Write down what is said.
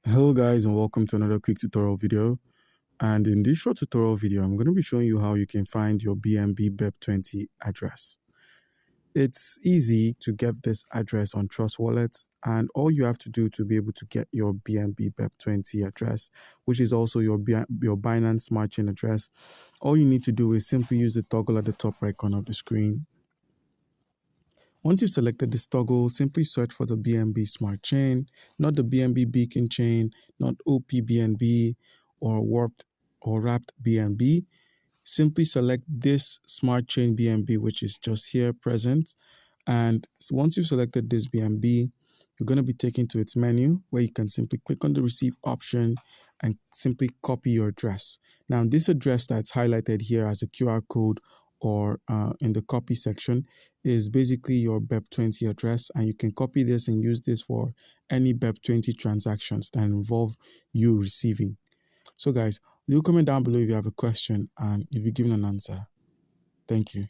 Hello guys, and welcome to another quick tutorial video. And in this short tutorial video, I'm going to be showing you how you can find your BNB BEP20 address. It's easy to get this address on Trust Wallets, and all you have to do to be able to get your BNB BEP20 address, which is also your Binance Smart Chain address, all you need to do is simply use the toggle at the top right corner of the screen. Once you've selected this toggle, simply search for the BNB Smart Chain, not the BNB Beacon Chain, not OPBNB or Warped or Wrapped BNB. Simply select this Smart Chain BNB, which is just here present. And once you've selected this BNB, you're going to be taken to its menu where you can simply click on the receive option and simply copy your address. Now, this address that's highlighted here as a QR code or in the copy section is basically your BEP20 address, and you can copy this and use this for any BEP20 transactions that involve you receiving. So guys, leave a comment down below if you have a question and you'll be given an answer. Thank you.